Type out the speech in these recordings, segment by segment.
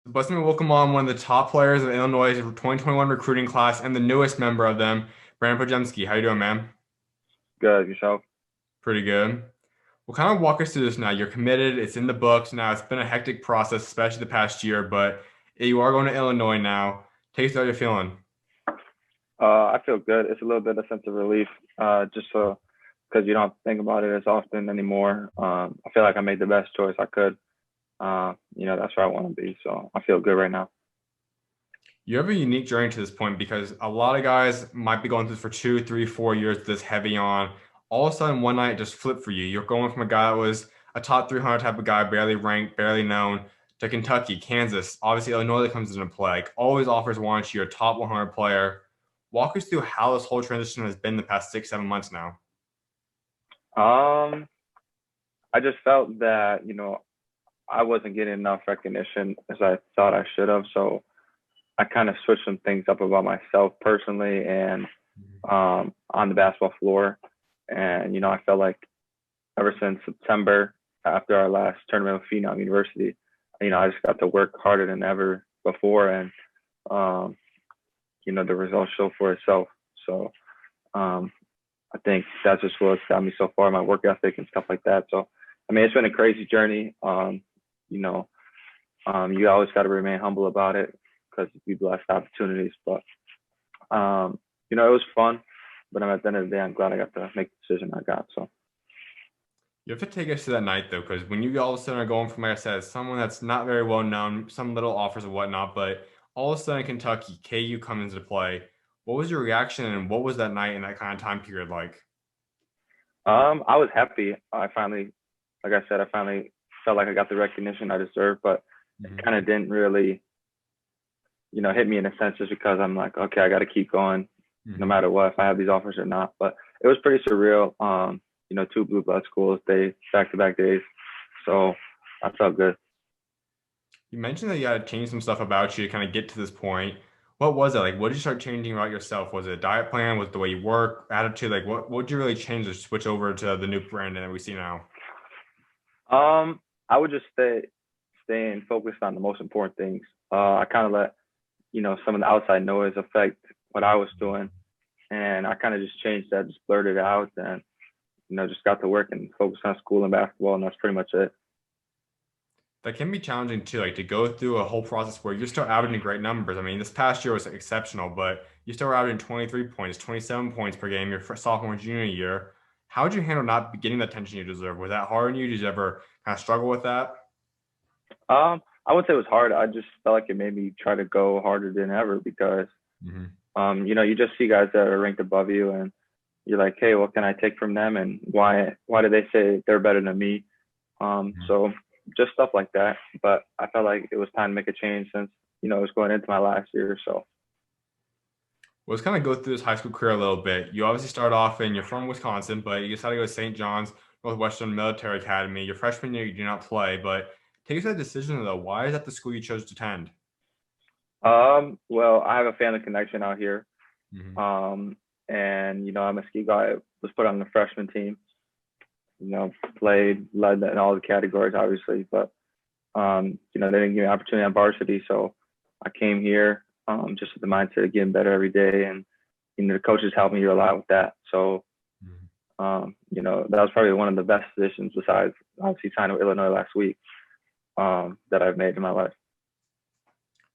Busman welcome on one of the top players of Illinois' 2021 recruiting class and the newest member of them, Brandin Podziemski. How you doing, man? Good, yourself? Pretty good. Well, kind of walk us through this now. You're committed. It's in the books now. It's been a hectic process, especially the past year, but you are going to Illinois now. Take us how you're feeling. I feel good. It's a little bit of sense of relief, just so because you don't think about it as often anymore. I feel like I made the best choice I could. That's where I want to be. So I feel good right now. You have a unique journey to this point because a lot of guys might be going through this for 2, 3, 4 years, this heavy on. All of a sudden, one night it just flipped for you. You're going from a guy that was a top 300 type of guy, barely ranked, barely known, to Kentucky, Kansas, obviously Illinois that comes into play. Like, always offers want you, a top 100 player. Walk us through how this whole transition has been the past 6, 7 months now. Um, I just felt that I wasn't getting enough recognition as I thought I should have. So I kind of switched some things up about myself personally and on the basketball floor. And I felt like ever since September after our last tournament with Phenom University, I just got to work harder than ever before, and um, the results show for itself. So um, I think that's just what's got me so far, my work ethic and stuff like that. So I mean, it's been a crazy journey. You know, you always got to remain humble about it because you blessed opportunities. But it was fun. But at the end of the day, I'm glad I got to make the decision I got. So. You have to take us to that night though, because when you all of a sudden are going from, like I said, someone that's not very well known, some little offers and whatnot, but all of a sudden Kentucky, KU comes into play. What was your reaction and what was that night and that kind of time period like? I was happy. Like I said, I finally felt like I got the recognition I deserved, but it Mhm. kind of didn't really, hit me in a sense just because I'm like, okay, I got to keep going no Mhm. matter what, if I have these offers or not. But it was pretty surreal. Two blue blood schools, they back to back days. So I felt good. You mentioned that you had to change some stuff about you to kind of get to this point. What was it like? What did you start changing about yourself? Was it a diet plan? Was it the way you work, attitude? Like what did you really change to switch over to the new Brandon that we see now? I would just staying focused on the most important things. I kind of let, some of the outside noise affect what I was doing. And I kind of just changed that, just blurted it out and, just got to work and focus on school and basketball. And that's pretty much it. That can be challenging too, like to go through a whole process where you're still averaging great numbers. I mean, this past year was exceptional, but you still were averaging 23 points, 27 points per game your sophomore and junior year. How did you handle not getting the attention you deserve? Was that hard on you? Did you ever kind of struggle with that? I would say it was hard. I just felt like it made me try to go harder than ever because, Hmm. you just see guys that are ranked above you and you're like, hey, what can I take from them? And why do they say they're better than me? So just stuff like that. But I felt like it was time to make a change since, it was going into my last year. So, Well, let's kind of go through this high school career a little bit. You obviously start off and you're from Wisconsin, but you decided to go to St. John's Northwestern Military Academy. Your freshman year, you do not play, but take us to that decision though. Why is that the school you chose to attend? well, I have a family connection out here. Hmm. Um, and, I'm a ski guy. I was put on the freshman team, played, led in all the categories, obviously, but they didn't give me an opportunity on varsity. So I came here just with the mindset of getting better every day. And, the coaches helped me a lot with that. So, that was probably one of the best decisions besides obviously signing with Illinois last week that I've made in my life.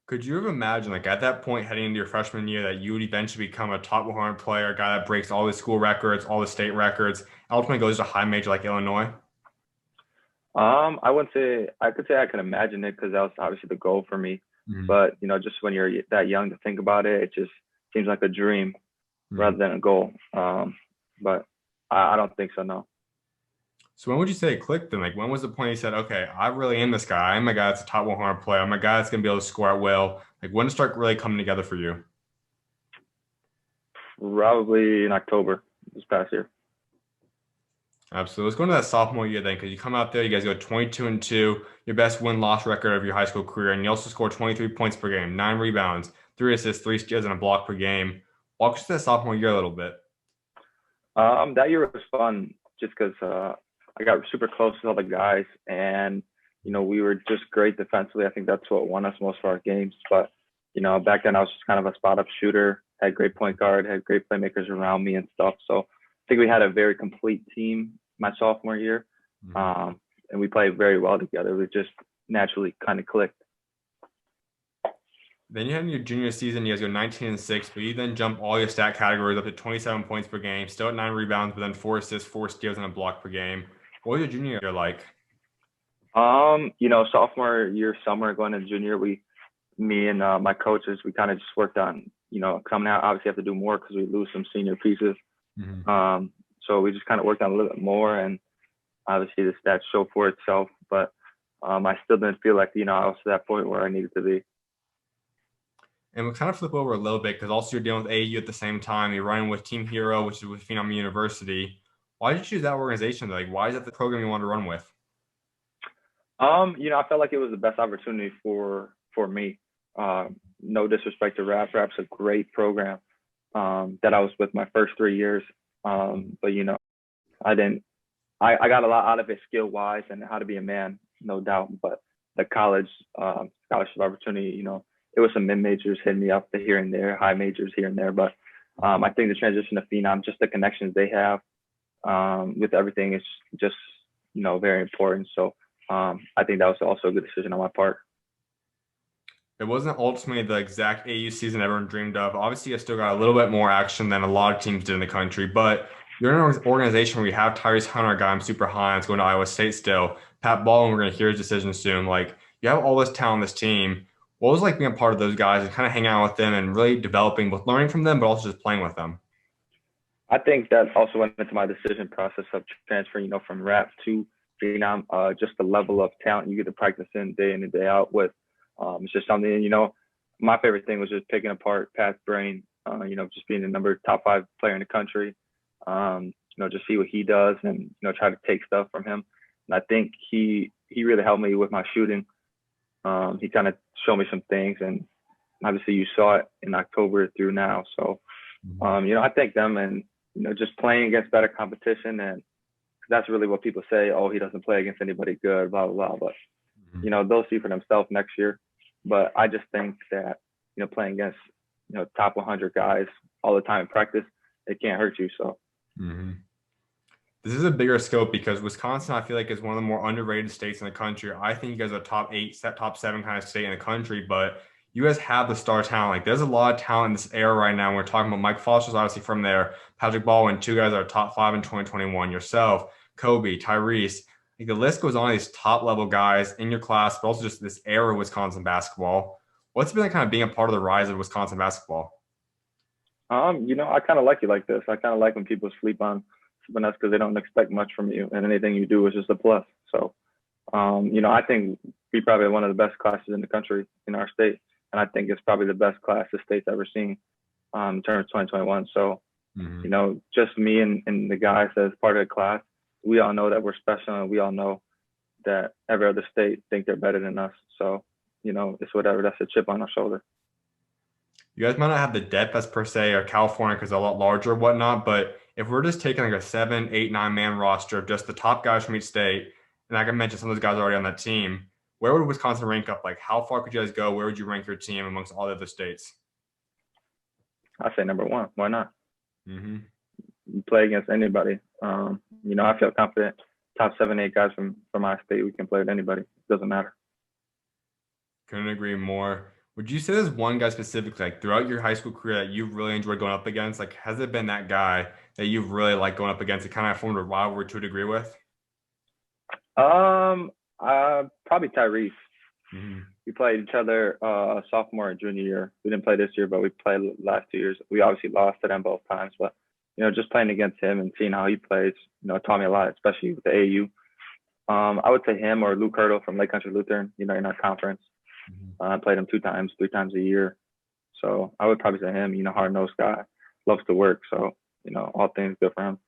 Could you ever imagine, like at that point, heading into your freshman year, that you would eventually become a top 100 player, a guy that breaks all the school records, all the state records, ultimately goes to a high major like Illinois? I wouldn't say I could say I could imagine it because that was obviously the goal for me. Mhm. But just when you're that young to think about it, it just seems like a dream rather Mhm. than a goal. But I don't think so. No. So when would you say it clicked then? Like when was the point you said, okay, I really am this guy. I'm a guy that's a top 100 player. I'm a guy that's gonna be able to score at will. Like when did it start really coming together for you? Probably in October this past year. Absolutely. Let's go into that sophomore year then, because you come out there, you guys go 22-2, your best win-loss record of your high school career, and you also score 23 points per game, 9 rebounds, 3 assists, 3 steals, and a block per game. Walk us through that sophomore year a little bit. That year was fun just because I got super close with all the guys, and we were just great defensively. I think that's what won us most of our games. But, back then I was just kind of a spot up shooter, had great point guard, had great playmakers around me and stuff. So I think we had a very complete team my sophomore year. And we played very well together. We just naturally kind of clicked. Then you had in your junior season, you guys go 19-6, but you then jump all your stat categories up to 27 points per game, still at 9 rebounds, but then 4 assists, 4 steals, and a block per game. What was your junior year like? Sophomore year, summer, going into junior, me and my coaches, we kind of just worked on, coming out. Obviously, have to do more because we lose some senior pieces. So we just kind of worked on a little bit more, and obviously the stats show for itself. But I still didn't feel like, I was to that point where I needed to be. And we'll kind of flip over a little bit because also you're dealing with AAU at the same time. You're running with Team Hero, which is with Phenom University. Why did you choose that organization? Like, why is that the program you want to run with? I felt like it was the best opportunity for me. No disrespect to Rap. Rap's a great program that I was with my first 3 years. But I got a lot out of it skill wise and how to be a man, no doubt. But the college scholarship opportunity, it was some mid majors hitting me up here and there, high majors here and there. But I think the transition to Phenom, just the connections they have with everything is just, very important. So I think that was also a good decision on my part. It wasn't ultimately the exact AU season everyone dreamed of. Obviously, you still got a little bit more action than a lot of teams did in the country, but you're in an organization where you have Tyrese Hunter, a guy I'm super high on, is going to Iowa State still. Pat Baldwin, we're going to hear his decision soon. Like, you have all this talent on this team. What was it like being a part of those guys and kind of hanging out with them and really developing, both learning from them, but also just playing with them? I think that also went into my decision process of transferring, from Rap to Phenom. Just the level of talent you get to practice in and day out with. It's just something, my favorite thing was just picking apart Pat's brain, just being the top 5 player in the country, just see what he does and, try to take stuff from him. And I think he really helped me with my shooting. He kind of showed me some things, and obviously you saw it in October through now. So, I thank them, and, just playing against better competition. And that's really what people say. Oh, he doesn't play against anybody good, blah, blah, blah. But, they'll see for themselves next year. But I just think that, playing against, top 100 guys all the time in practice, it can't hurt you. So. This is a bigger scope because Wisconsin, I feel like, is one of the more underrated states in the country. I think you guys are top 8, top 7 kind of state in the country, but you guys have the star talent. Like, there's a lot of talent in this era right now. We're talking about Mike Foster's obviously from there, Patrick Baldwin, 2 guys that are top 5 in 2021, yourself, Kobe, Tyrese. Like, the list goes on, these top level guys in your class, but also just this era of Wisconsin basketball. What's it been like kind of being a part of the rise of Wisconsin basketball? I kind of like it like this. I kind of like when people sleep on us because they don't expect much from you, and anything you do is just a plus. So, I think we probably have one of the best classes in the country in our state, and I think it's probably the best class the state's ever seen in terms of 2021. So, just me and the guys as part of the class, we all know that we're special, and we all know that every other state think they're better than us. So, it's whatever. That's a chip on our shoulder. You guys might not have the depth as per se or California because they're a lot larger or whatnot, but if we're just taking like a 7, 8, 9-man roster of just the top guys from each state, and I can mention some of those guys already on that team, where would Wisconsin rank up? Like, how far could you guys go? Where would you rank your team amongst all the other states? I say number 1. Why not? You play against anybody. I feel confident. Top 7, 8 guys from our state, we can play with anybody. It doesn't matter. Couldn't agree more. Would you say there's one guy specifically, like throughout your high school career, that you've really enjoyed going up against? Like, has it been that guy that you've really liked going up against? It kind of formed a rivalry to a degree with? Probably Tyrese. We played each other sophomore and junior year. We didn't play this year, but we played last 2 years. We obviously lost to them both times, but just playing against him and seeing how he plays, taught me a lot, especially with the AU. I would say him or Luke Hurdle from Lake Country Lutheran, in our conference. I played him 2 times, 3 times a year. So I would probably say him, hard-nosed guy, loves to work. So, all things good for him.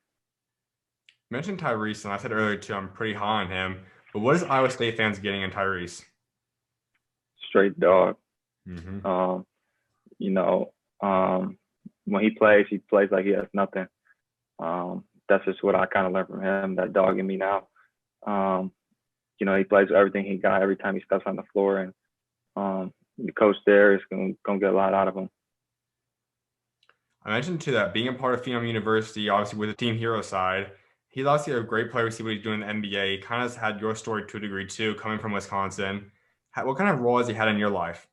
You mentioned Tyrese, and I said earlier too, I'm pretty high on him. But what is Iowa State fans getting in Tyrese? Straight dog. When he plays like he has nothing. That's just what I kind of learned from him, that dog in me now. he plays everything he got every time he steps on the floor, and the coach there is gonna get a lot out of him. I mentioned too that being a part of Phenom University, obviously with the team hero side, he's obviously a great player. We see what he's doing in the NBA. He kind of had your story to a degree too, coming from Wisconsin. What kind of role has he had in your life?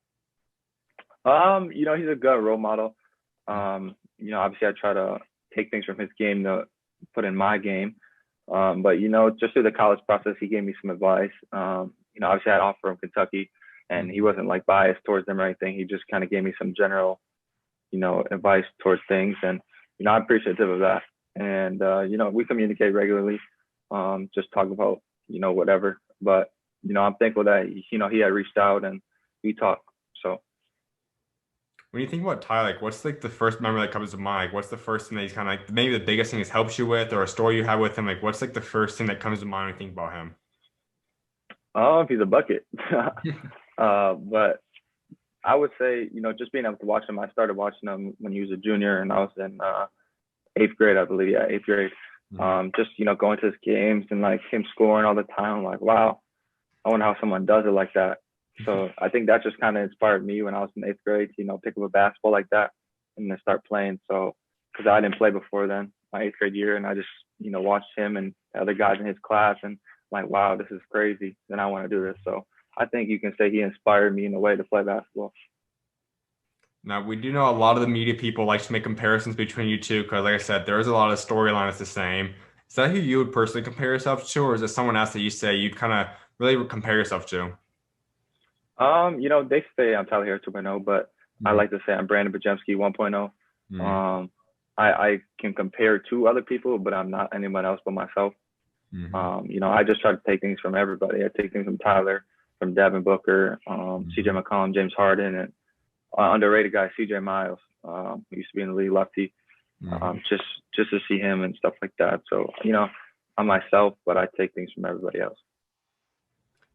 He's a good role model. Obviously I try to take things from his game to put in my game. But just through the college process, he gave me some advice. Obviously I had an offer from Kentucky, and he wasn't like biased towards them or anything. He just kind of gave me some general, advice towards things, and I'm appreciative of that. And we communicate regularly, just talk about whatever. But I'm thankful that he had reached out and we talked. So. When you think about Ty, like what's like the first memory that comes to mind? Like, what's the first thing that he's kind of like maybe the biggest thing he's helped you with, or a story you have with him? Like, what's like the first thing that comes to mind when you think about him? Oh, if he's a bucket. But I would say, just being able to watch him, I started watching him when he was a junior, and I was in eighth grade, I believe. Yeah, eighth grade. Just, going to his games and like him scoring all the time. I'm like, wow, I wonder how someone does it like that. So I think that just kind of inspired me when I was in eighth grade to, pick up a basketball like that and then start playing. So, because I didn't play before then, my eighth grade year, and I just, watched him and other guys in his class, and I'm like, wow, this is crazy. Then I want to do this. So I think you can say he inspired me in a way to play basketball. Now, we do know a lot of the media people like to make comparisons between you two because, like I said, there is a lot of storyline that's the same. Is that who you would personally compare yourself to, or is it someone else that you say you'd kind of really compare yourself to? They say I'm Tyler Herro 2.0, but I like to say I'm Brandin Podziemski 1.0. I can compare to other people, but I'm not anyone else but myself. I just try to take things from everybody. I take things from Tyler, from Devin Booker, CJ McCollum, James Harden, and underrated guy CJ Miles. Who used to be in the league lefty. Just to see him and stuff like that. So I'm myself, but I take things from everybody else.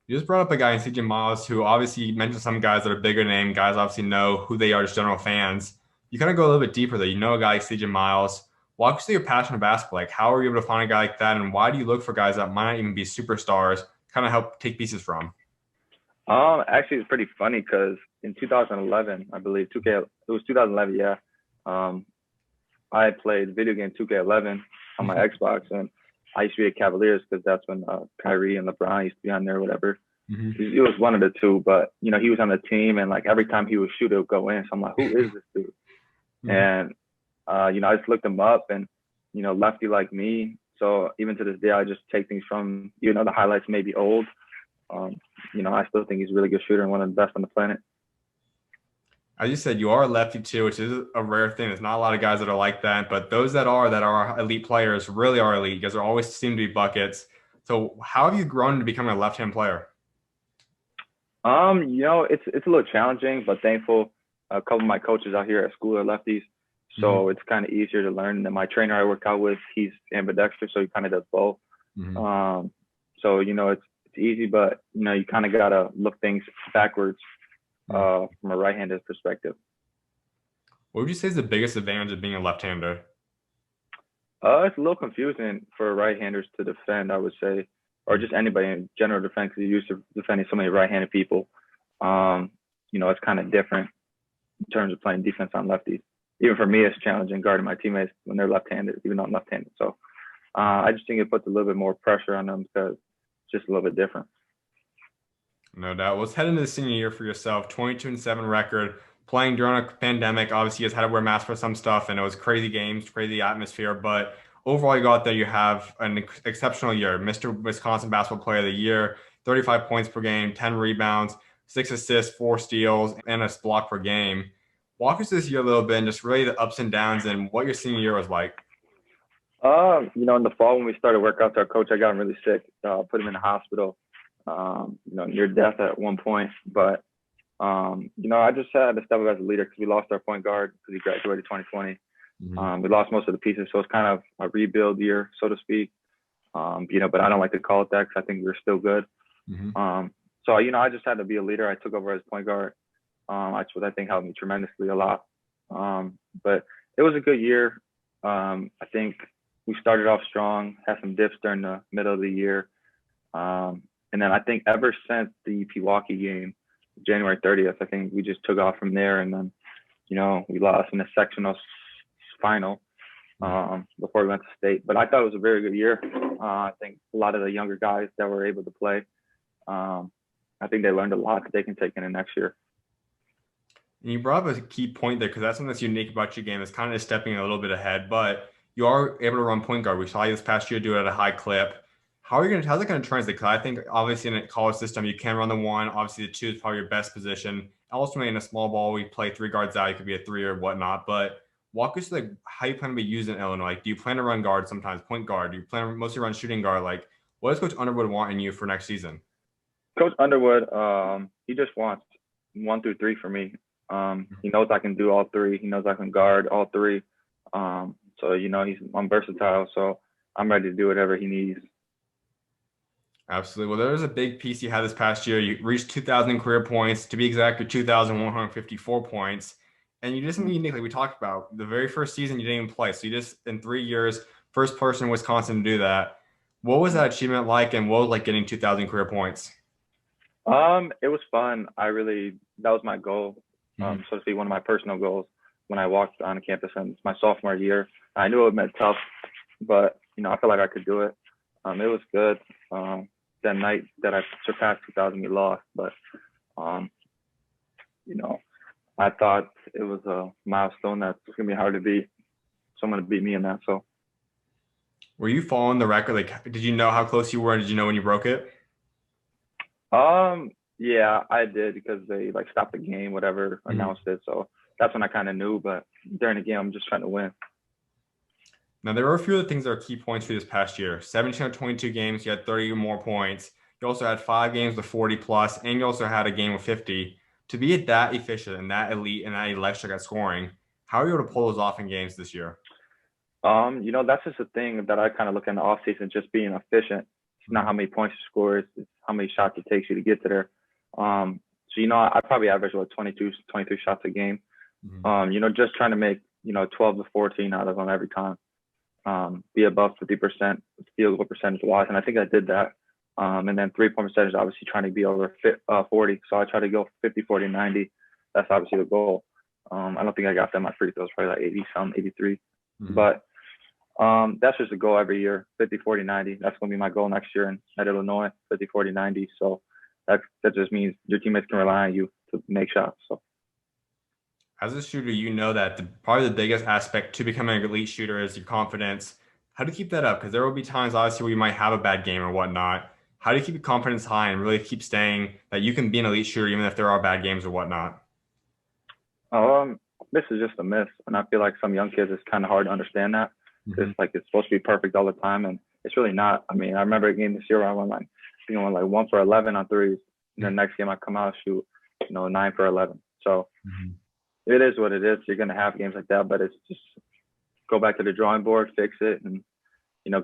You just brought up a guy in CJ Miles who obviously you mentioned some guys that are bigger name. Guys obviously know who they are, just general fans. You kind of go a little bit deeper though. You know a guy like CJ Miles. Walk us through your passion of basketball. Like, how are you able to find a guy like that, and why do you look for guys that might not even be superstars, kind of help take pieces from? Actually, it's pretty funny because in 2011, I believe 2K, it was 2011, yeah. I played video game 2K11 on my Xbox, and I used to be at Cavaliers because that's when Kyrie and LeBron used to be on there, or whatever. It was one of the two, but he was on the team, and like every time he would shoot, it would go in. So I'm like, who is this dude? And I just looked him up, and lefty like me. So even to this day, I just take things from the highlights may be old. I still think he's a really good shooter and one of the best on the planet. As you said, you are a lefty too, which is a rare thing. There's not a lot of guys that are like that, but those that are elite players really are elite. You guys are always seem to be buckets. So how have you grown to becoming a left-hand player? It's a little challenging, but thankful. A couple of my coaches out here at school are lefties, so it's kind of easier to learn. And then my trainer I work out with, he's ambidextrous, so he kind of does both. So it's easy, but you kind of gotta look things backwards from a right-handed perspective. What would you say is the biggest advantage of being a left-hander? It's a little confusing for right-handers to defend, I would say, or just anybody in general defense because you're used to defending so many right-handed people. It's kind of different in terms of playing defense on lefties. Even for me, it's challenging guarding my teammates when they're left-handed, even though I'm left-handed. So I just think it puts a little bit more pressure on them because it's just a little bit different. No doubt. Let's head into the senior year for yourself. 22-7 record, playing during a pandemic. Obviously, you guys had to wear masks for some stuff, and it was crazy games, crazy atmosphere. But overall, you go out there, you have an exceptional year. Mr. Wisconsin Basketball Player of the Year, 35 points per game, 10 rebounds, 6 assists, 4 steals, and a block per game. Walk us through this year a little bit and just really the ups and downs and what your senior year was like. In the fall when we started workouts, our coach, I got him really sick, put him in the hospital, near death at one point. But, I just had to step up as a leader because we lost our point guard because he graduated 2020. We lost most of the pieces, so it's kind of a rebuild year, so to speak. But I don't like to call it that because I think we're still good. So, I just had to be a leader. I took over as point guard, which I think helped me tremendously a lot. But it was a good year. I think we started off strong, had some dips during the middle of the year. And then I think ever since the Pewaukee game, January 30th, I think we just took off from there. And then, we lost in the sectional final before we went to state. But I thought it was a very good year. I think a lot of the younger guys that were able to play, I think they learned a lot that they can take in the next year. And you brought up a key point there, because that's something that's unique about your game. It's kind of stepping a little bit ahead, but you are able to run point guard. We saw you this past year do it at a high clip. How's it going to translate? Because I think obviously in a college system, you can run the one. Obviously the two is probably your best position. Ultimately in a small ball, we play three guards out. You could be a three or whatnot. But walk us through how you plan to be using Illinois. Like, do you plan to run guard sometimes, point guard? Do you plan to mostly run shooting guard? Like, what does Coach Underwood want in you for next season? Coach Underwood, he just wants 1 through 3 for me. He knows I can do all three. He knows I can guard all three. So I'm versatile. So I'm ready to do whatever he needs. Absolutely. Well, there was a big piece you had this past year. You reached 2,000 career points. To be exact, you're 2,154 points. And you did something unique, like we talked about. The very first season, you didn't even play. So you just, in 3 years, first person in Wisconsin to do that. What was that achievement like, and what was like getting 2,000 career points? It was fun. That was my goal, so to speak, one of my personal goals when I walked on campus in my sophomore year. I knew it meant tough, but, I felt like I could do it. It was good. That night that I surpassed 2,000, we lost, but, I thought it was a milestone that's going to be hard to beat. Someone to beat me in that, so. Were you following the record? Like, did you know how close you were? Did you know when you broke it? Yeah, I did, because they stopped the game, whatever, announced it. So that's when I kind of knew. But during the game, I'm just trying to win. Now, there were a few of the things that are key points for this past year. 17 of 22 games, you had 30 or more points. You also had 5 games with 40 plus, and you also had a game with 50. To be that efficient and that elite and that electric at scoring, how are you able to pull those off in games this year? That's just a thing that I kind of look in the offseason, just being efficient. It's not how many points you score, it's how many shots it takes you to get to there. I probably average 22, 23 shots a game. Just trying to make 12 to 14 out of them every time. Be above 50% field goal percentage wise, and I think I did that. And then 3-point percentage, obviously trying to be over 40. So I try to go 50, 40, 90. That's obviously the goal. I don't think I got that. My free throws probably like 80 some, 83. But that's just a goal every year, 50, 40, 90. That's going to be my goal next year at Illinois, 50, 40, 90. So that just means your teammates can rely on you to make shots. So as a shooter, you know that probably the biggest aspect to becoming an elite shooter is your confidence. How do you keep that up? Because there will be times, obviously, where you might have a bad game or whatnot. How do you keep your confidence high and really keep staying that you can be an elite shooter even if there are bad games or whatnot? This is just a myth, and I feel like some young kids, it's kind of hard to understand that. It's it's supposed to be perfect all the time, and it's really not. I mean, I remember a game this year where I went 1 for 11 on threes, and the next game I come out shoot 9 for 11. So it is what it is. You're gonna have games like that, but it's just go back to the drawing board, fix it, and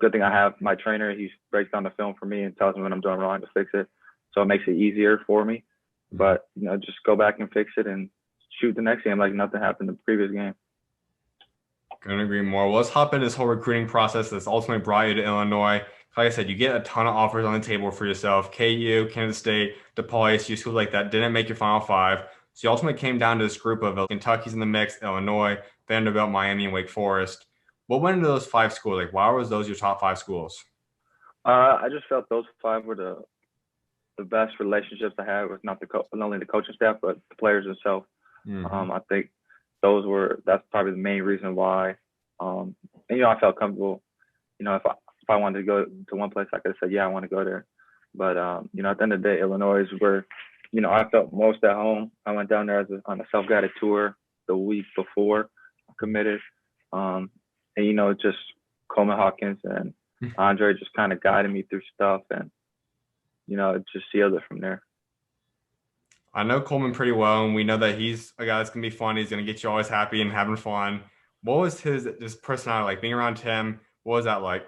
good thing I have my trainer. He breaks down the film for me and tells me when I'm doing wrong to fix it, so it makes it easier for me. But just go back and fix it and shoot the next game like nothing happened in the previous game. Couldn't agree more. Well, let's hop into this whole recruiting process that's ultimately brought you to Illinois. Like I said, you get a ton of offers on the table for yourself. KU, Kansas State, DePaul, ASU, schools like that didn't make your Final Five. So you ultimately came down to this group of Kentucky's in the mix, Illinois, Vanderbilt, Miami, and Wake Forest. What went into those 5 schools? Like, why was those your top 5 schools? I just felt those 5 were the best relationships I had with not only the coaching staff, but the players themselves. I think that's probably the main reason why. And, I felt comfortable. If I wanted to go to one place, I could have said, yeah, I want to go there. But, at the end of the day, Illinois is where, I felt most at home. I went down there on a self-guided tour the week before I committed. And, just Coleman, Hawkins, and Andre just kind of guided me through stuff and, just sealed it from there. I know Coleman pretty well, and we know that he's a guy that's going to be fun. He's going to get you always happy and having fun. What was his personality like, being around him? What was that like?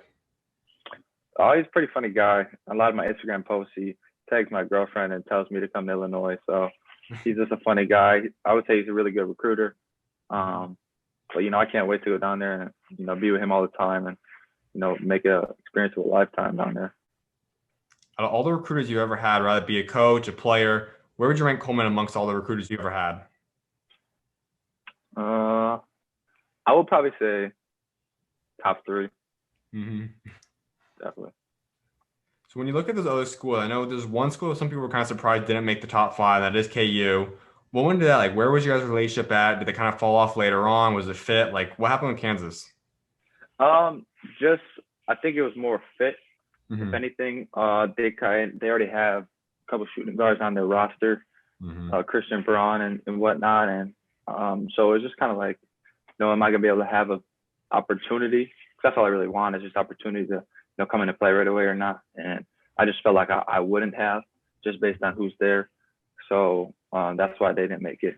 Oh, he's a pretty funny guy. A lot of my Instagram posts, he tags my girlfriend and tells me to come to Illinois. So he's just a funny guy. I would say he's a really good recruiter. But, I can't wait to go down there and, be with him all the time and, make an experience of a lifetime down there. Out of all the recruiters you ever had, rather it be a coach, a player, where would you rank Coleman amongst all the recruiters you ever had? I would probably say top three, Mm-hmm. definitely. So when you look at those other schools, I know there's one school some people were kind of surprised didn't make the top five. That is KU. What went into that? Like, where was your guys' relationship at? Did they kind of fall off later on? Was it fit? Like, what happened with Kansas? Um, just I think it was more fit. If Mm-hmm. anything, they already have a couple shooting guards on their roster, Mm-hmm. Christian Braun and whatnot, and so it's just kind of like, am I gonna be able to have a opportunity? 'Cause that's all I really want is just opportunity to come in and play right away or not. And I just felt like I wouldn't have just based on who's there. So that's why they didn't make it.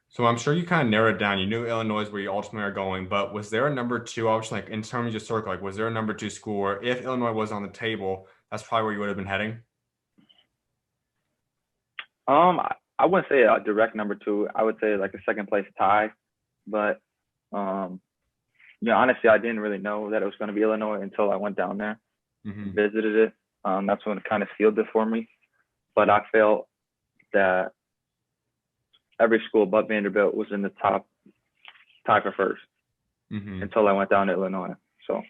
So I'm sure you kind of narrowed it down. You knew Illinois is where you ultimately are going, but was there a number two option? Like in terms of your circle, like was there a number two school where if Illinois was on the table, that's probably where you would have been heading? I wouldn't say a direct number two. I would say like a second place tie, but um, honestly, I didn't really know that it was going to be Illinois until I went down there, Mm-hmm. visited it. That's when it kind of sealed it for me. But I felt that every school but Vanderbilt was in the top tie for first Mm-hmm. until I went down to Illinois. So,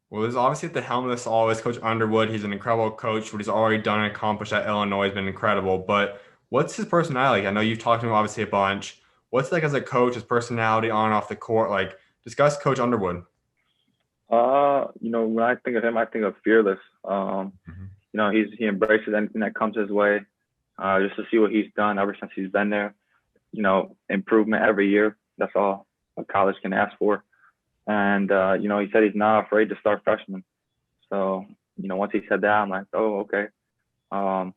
Well, there's obviously at the helm of this all is Coach Underwood. He's an incredible coach. What he's already done and accomplished at Illinois has been incredible. But what's his personality? Like, I know you've talked to him obviously a bunch. What's like as a coach, his personality on and off the court? Like, discuss Coach Underwood. when I think of him, I think of fearless. Mm-hmm. He embraces anything that comes his way. Just to see what he's done ever since he's been there. Improvement every year. That's all a college can ask for. And he said he's not afraid to start freshmen. So, once he said that, I'm like, oh, okay. I'm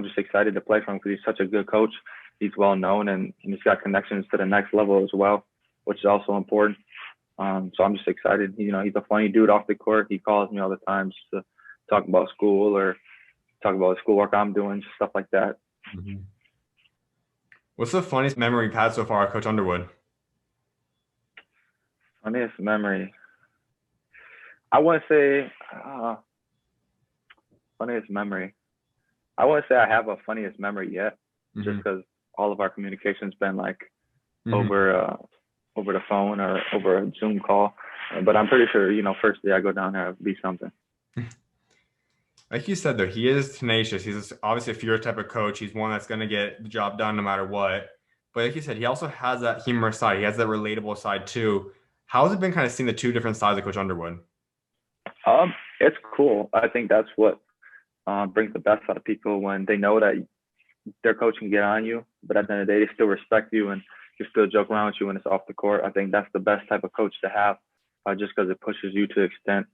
just excited to play for him because he's such a good coach. He's well known and he's got connections to the next level as well, which is also important. So I'm just excited. He's a funny dude off the court. He calls me all the time just to talk about school or talk about the schoolwork I'm doing, just stuff like that. Mm-hmm. What's the funniest memory you've had so far, Coach Underwood? Funniest memory. I wouldn't say funniest memory. I wouldn't say I have a funniest memory yet, just Mm-hmm. because all of our communication's been like Mm-hmm. over the phone or over a Zoom call. But I'm pretty sure, first day I go down there, it'll be something. Like you said, though, he is tenacious. He's obviously a fear type of coach. He's one that's going to get the job done no matter what. But like you said, he also has that humorous side. He has that relatable side too. How has it been kind of seeing the two different sides of Coach Underwood? It's cool. I think that's what brings the best out of people when they know that their coach can get on you, but at the end of the day, they still respect you and can still joke around with you when it's off the court. I think that's the best type of coach to have, just because it pushes you to the extent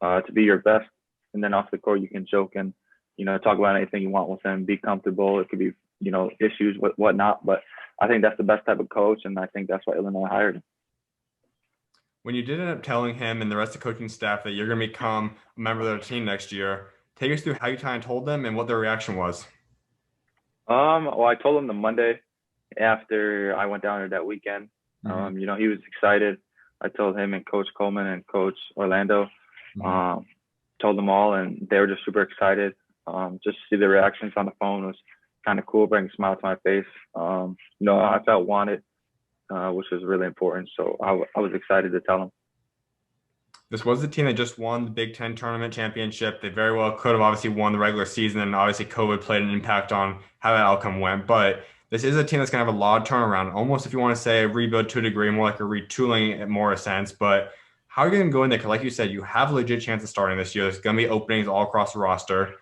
to be your best. And then off the court, you can joke and talk about anything you want with them, be comfortable. It could be issues, whatnot. But I think that's the best type of coach, and I think that's why Illinois hired him. When you did end up telling him and the rest of the coaching staff that you're going to become a member of their team next year, take us through how you kind of told them and what their reaction was. Well, I told him the Monday after I went down there that weekend. Mm-hmm. He was excited. I told him and Coach Coleman and Coach Orlando. Mm-hmm. Told them all, and they were just super excited. Just to see the reactions on the phone was kind of cool, bringing a smile to my face. I felt wanted, which was really important. So I was excited to tell them. This was the team that just won the Big Ten tournament championship. They very well could have obviously won the regular season, and obviously COVID played an impact on how that outcome went. But this is a team that's going to have a lot of turnaround, almost if you want to say a rebuild to a degree, more like a retooling in more a sense. But how are you going to go in there? Because like you said, you have a legit chance of starting this year. There's going to be openings all across the roster.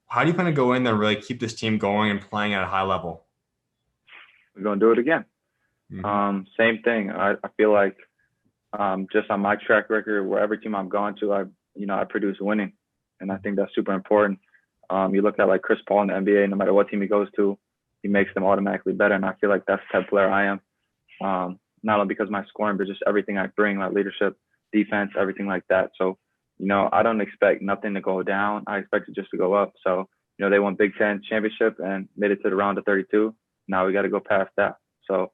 How do you plan to go in there and really keep this team going and playing at a high level? We're going to do it again. Mm-hmm. Same thing. I feel like just on my track record, wherever team I've gone to, I produce winning, and I think that's super important. You look at like Chris Paul in the NBA, no matter what team he goes to, he makes them automatically better, and I feel like that's the type of player I am. Not only because of my scoring, but just everything I bring, my leadership, defense, everything like that. So, I don't expect nothing to go down. I expect it just to go up. So, they won Big Ten championship and made it to the round of 32. Now we got to go past that. So,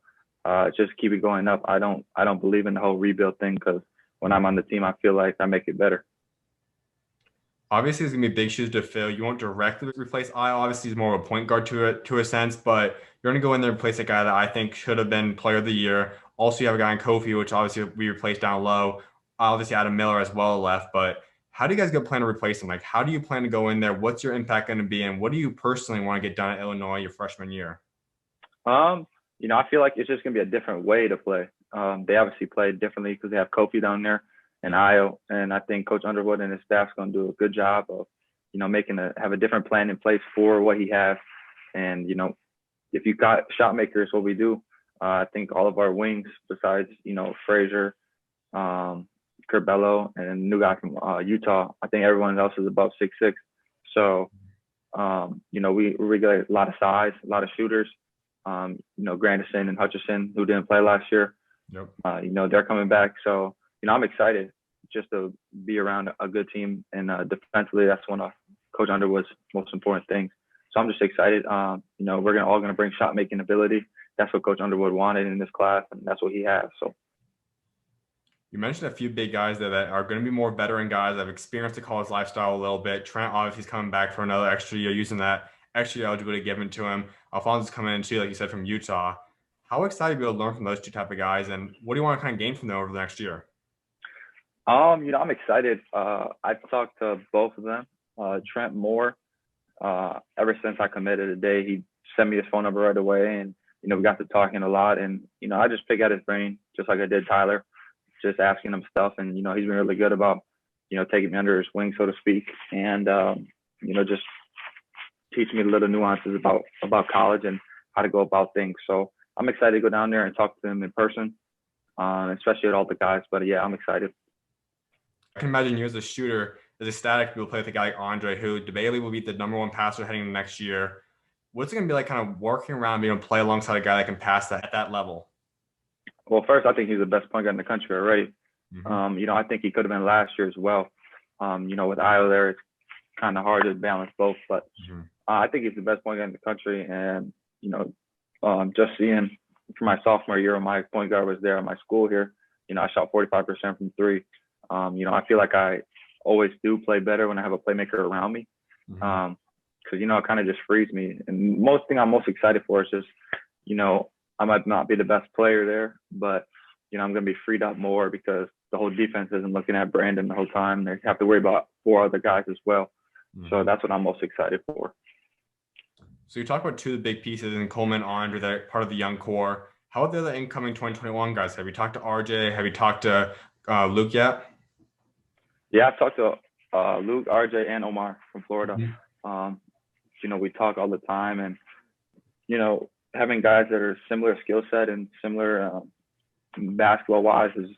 just keep it going up. I don't believe in the whole rebuild thing because when I'm on the team, I feel like I make it better. Obviously, it's gonna be big shoes to fill. You won't directly replace I. Obviously, he's more of a point guard to a sense, but you're gonna go in there and replace a guy that I think should have been Player of the Year. Also, you have a guy in Kofi, which obviously we replaced down low. Obviously, Adam Miller as well left. But how do you guys go plan to replace him? Like, how do you plan to go in there? What's your impact going to be, and what do you personally want to get done at Illinois your freshman year? Um, I feel like it's just gonna be a different way to play. They obviously play differently because they have Kofi down there and Io, and I think Coach Underwood and his staff's gonna do a good job of, making have a different plan in place for what he has. And if you got shot makers, what we do, I think all of our wings, besides Frazier, um, Curbelo, and a new guy from Utah, I think everyone else is above 6'6". So we regulate a lot of size, a lot of shooters. Grandison and Hutchison, who didn't play last year. Yep. They're coming back. So, I'm excited just to be around a good team. And defensively, that's one of Coach Underwood's most important things. So I'm just excited. We're all going to bring shot making ability. That's what Coach Underwood wanted in this class, and that's what he has. So. You mentioned a few big guys there that are going to be more veteran guys that have experienced the college lifestyle a little bit. Trent obviously is coming back for another extra year, using that extra year eligibility given to him. Alphonso's coming in too, like you said, from Utah. How excited to be able to learn from those two type of guys, and what do you want to kind of gain from them over the next year? I'm excited. I've talked to both of them. Trent more. Ever since I committed today, he sent me his phone number right away, and we got to talking a lot. And I just pick at his brain, just like I did Tyler, just asking him stuff. And he's been really good about taking me under his wing, so to speak, and just teaching me little nuances about college and how to go about things. So I'm excited to go down there and talk to him in person, especially with all the guys. But yeah, I'm excited. I can imagine you as a shooter, as ecstatic to be able to play with a guy like Andre, who debatably will be the number one passer heading into next year. What's it going to be like kind of working around being able to play alongside a guy that can pass that at that level? Well, first, I think he's the best point guard in the country already. Mm-hmm. I think he could have been last year as well. With Io there, it's kind of hard to balance both. But I think he's the best point guard in the country. And, just seeing for my sophomore year when my point guard was there at my school here, I shot 45% from three. I feel like I always do play better when I have a playmaker around me. Because, it kind of just frees me. And most thing I'm most excited for is just, I might not be the best player there, but, I'm going to be freed up more because the whole defense isn't looking at Brandin the whole time. They have to worry about four other guys as well. So that's what I'm most excited for. So you talk about two of the big pieces in Coleman and Andre that are part of the young core. How about the other incoming 2021 guys? Have you talked to RJ? Have you talked to Luke yet? Yeah, I've talked to Luke, RJ, and Omar from Florida. We talk all the time, and having guys that are similar skill set and similar basketball wise is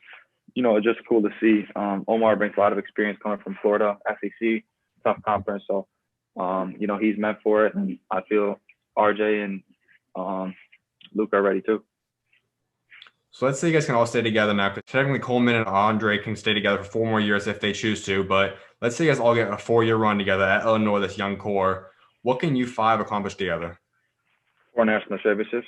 just cool to see. Omar brings a lot of experience coming from Florida, SEC, tough conference. So he's meant for it, and I feel RJ and Luke are ready too. So let's say you guys can all stay together now, because technically Coleman and Andre can stay together for 4 more years if they choose to. But let's say you guys all get a 4-year run together at Illinois, this young core. What can you five accomplish together? 4 national championships.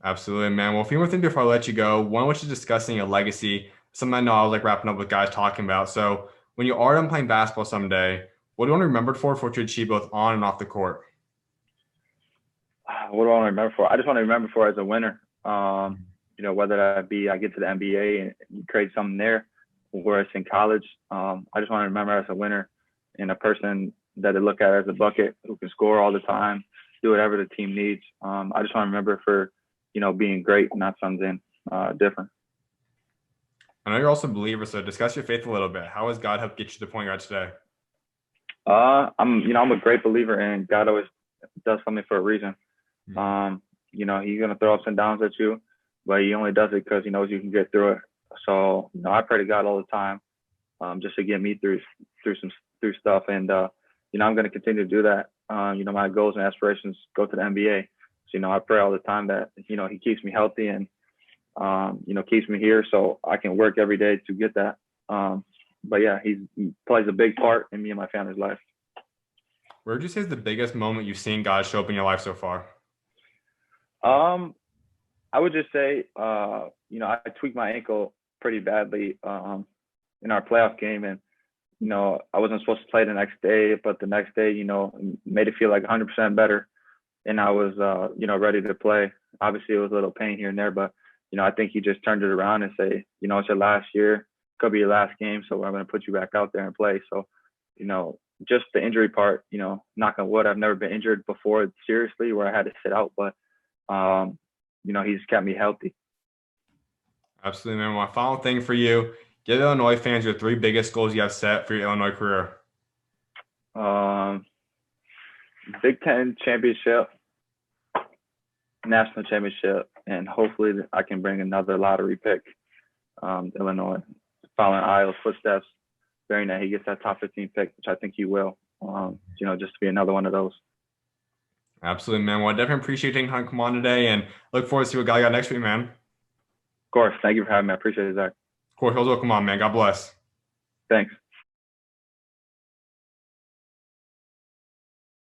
Absolutely, man. Well, a few more things before I let you go. One, which is discussing a legacy. Something I know I was like wrapping up with guys talking about. So when you are done playing basketball someday, what do you want to be remembered for what you achieve both on and off the court? What do I want to remember for? I just want to remember for as a winner. Whether that be I get to the NBA and create something there, or it's in college. I just want to remember as a winner and a person that they look at as a bucket who can score all the time, do whatever the team needs. I just want to remember for, being great, not something different. I know you're also a believer, so discuss your faith a little bit. How has God helped get you to the point you're at today? I'm a great believer, and God always does something for a reason. He's gonna throw ups and downs at you, but he only does it because he knows you can get through it. So, I pray to God all the time, just to get me through stuff, and I'm gonna continue to do that. My goals and aspirations go to the NBA. So, I pray all the time that he keeps me healthy and keeps me here so I can work every day to get that. But yeah, he plays a big part in me and my family's life. Where would you say is the biggest moment you've seen God show up in your life so far? I would just say, I tweaked my ankle pretty badly in our playoff game, and I wasn't supposed to play the next day, but the next day, made it feel like 100% better, and I was ready to play. Obviously, it was a little pain here and there, but I think he just turned it around and say, it's your last year, could be your last game, so I'm going to put you back out there and play. So, just the injury part, knock on wood, I've never been injured before seriously where I had to sit out, but he's kept me healthy. Absolutely, man. My final thing for you, give Illinois fans your 3 biggest goals you have set for your Illinois career. Big Ten championship, national championship, and hopefully I can bring another lottery pick to Illinois, following Iowa's footsteps, bearing that he gets that top 15 pick, which I think he will, just to be another one of those. Absolutely, man. Well, I definitely appreciate you taking time to come on today, and look forward to see what guy got next week, man. Of course. Thank you for having me. I appreciate it, Zach. Of course, welcome on, man. God bless. Thanks.